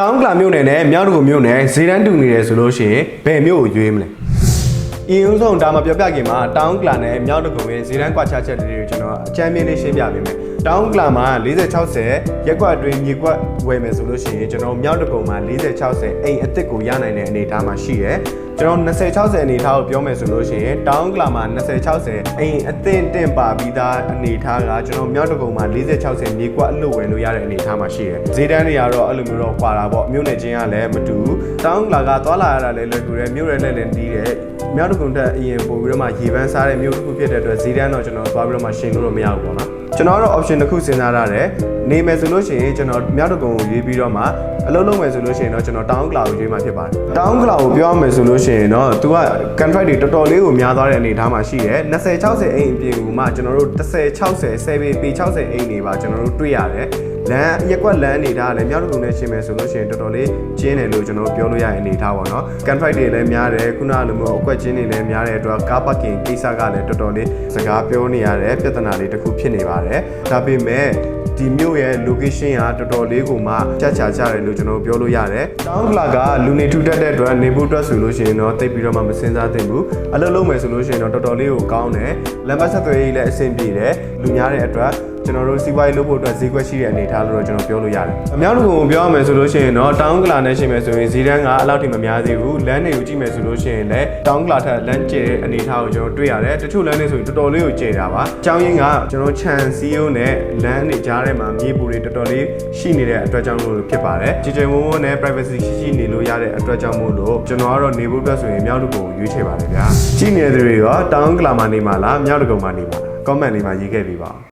တောင်ကလာမြို့နယ်နဲ့မြောက်တကူမြို့နယ်ဈေးတန်းတူနေတယ်ဆိုလို့ရှိရင်ဘယ်မြို့ကိုရွေးမလဲအင်းဦးဆုံးဒါမှပြောပြခင်မှာတောင်ကလာနဲ့မြောက်တကူရဲ့ဈေးတန်းကွာခြားချက်တွေကိုကျွန်တော်အကြမ်းမြင်လေးရှင်းပြပေးမယ်တောင်ကလာမှာ40-60ရက်ကွက်အတွင်းမြေကွက်ဝယ်မယ်ဆိုလို့ရှိရင်ကျွန်တော်မြောက်တကူမှာ40-60အိမ်အစ်စ်ကိုရနိုင်တဲ့အနေအထားမှာရှိတယ်ကျွန်တော်20-60အနေအထားကိုပြောမယ်ဆိုလို့ရှိရင်တောင်ကလာမှာ20-60အိမ်အသင့်တင့်ပါပြီးသားအနေအထားကကျွန်တော်မြောက်တကုံမှာ40-60မြေကွက်အလုပ်ဝယ်လို့ရတဲ့အနေအထားမှာရှိတယ်ဈေးတန်းတွေကတော့အဲ့လိုမျိုးတော့ကွာတာပေါ့မြို့နယ်ချင်းကလည်းမတူဘူးတောင်ကလာကသွားလာရတာလည်းလွယ်ကူတယ်မြို့ရဲလည်းတီးတယ်မြောက်တကုံတက်အရင်ပို့ပြီးတော့မှရေပန်းစားတဲ့မြို့တစ်ခုဖြစ်တဲ့အတွက်ဈေးတန်းတော့ကျွန်တော်သွားပြီးတော့မှရှင်းလို့မရဘူးပေါ့နော်ကျွန်တော်ကတော့ option တစ်ခုစဉ်းစားရတယ်နေမယ်ဆိုလို့ရှိရင်ကျွန်တော်မြောက်တကုံကိုရွေးပြီးတော့မှအလုပ်လုပ်မယ်ဆိုလို့ရှိရင်တော့ကျွန်တော်တောင်ကလာကိုရွေးမှဖြစ်ပါတယ်တောင်ကလာကိုပြောရမယ်ဆိုလို့ရှိရင်တော့သူက contract တွေတော်တော်လေးကိုများသွားတဲ့အနေအထားမှာရှိတယ်20-60အိမ်အပြင်ကိုမှကျွန်တော်တို့10-60 7 P 60အိမ်တွေပါကျွန်တော်တို့တွေ့ရတယ်လမ်းရက်ကွက်လမ်းနေတာလည်းမြောက်တကုံနဲ့ရှင်းမယ်ဆိုလို့ရှိရင်တော်တော်လေးကျင်းတယ်လို့ကျွန်တော်ပြောလို့ရတဲ့အနေအထားပေါ့နော် contract တွေလည်းများတယ်ခုနကလိုမျိုးအကွက်ကျင်းတွေလည်းများတဲ့အတွက်ကားပါကင်ကိစ္စကလည်းတော်တော်လေးစကားပြောနေရတဲ့ပြဿနာလေးတစ်ခုဖြစ်နေပါတယ်ဒါပေမဲ့ဒီမြို့ရဲ့ location ကတော်တော်လေးကိုမှချက်ချာကြတယ်လို့ကျွန်တော်ပြောလို့ရတယ်။တောင်ကလာကလူနေထူထပ်တဲ့အတွက်နေဖို့အတွက်ဆိုလို့ရှိရင်တော့တိတ်ပြီးတော့မှမစင်စားသင့်ဘူး။အလုပ်လုပ်မယ်ဆိုလို့ရှိရင်တော့တော်တော်လေးကိုကောင်းတယ်။လမ်းမဆက်သွယ်ရေးလည်းအဆင်ပြေတယ်။လူများတဲ့အတွက်ကျွန်တော်တို့စီးပွားရေးလုပ်ဖို့အတွက်ဈေးကွက်ရှိတဲ့အနေအထားလို့တော့ကျွန်တော်ပြောလို့ရတယ်။အများတို့ကိုပြောရမယ်ဆိုလို့ရှိရင်တော့တောင်ကလာနဲ့ရှိမယ်ဆိုရင်ဈေးတန်းကအလောက်ထိမများသေးဘူး။လမ်းတွေကိုကြည့်မယ်ဆိုလို့ရှိရင်လည်းတောင်ကလာထက်လမ်းကျတဲ့အနေအထားကိုကျွန်တော်တွေ့ရတယ်။တချို့လမ်းတွေဆိုရင်တော်တော်လေးကိုကျတာပါ။အကြောင်းရင်းကကျွန်တော်ခြံစည်းရုံးနဲ့လမ်းတွေကြားထဲမှာမြေပူတွေတော်တော်လေးရှိနေတဲ့အတွက်ကြောင့်မို့လို့ဖြစ်ပါတယ်။ကြည်ကြဲဝုန်းဝုန်းနဲ့ privacy ရှိနေလို့ရတဲ့အတွက်ကြောင့်မို့လို့ကျွန်တော်ကတော့နေဖို့အတွက်ဆိုရင်မြောက်တကုံကိုရွေးချယ်ပါတယ်ဗျာ။ကြည့်နေတဲ့သူတွေရောတောင်ကလာမှာနေမှာလားမြောက်တကုံမှာနေမှာလား comment လေးမှာရေးခဲ့ပေးပါဦး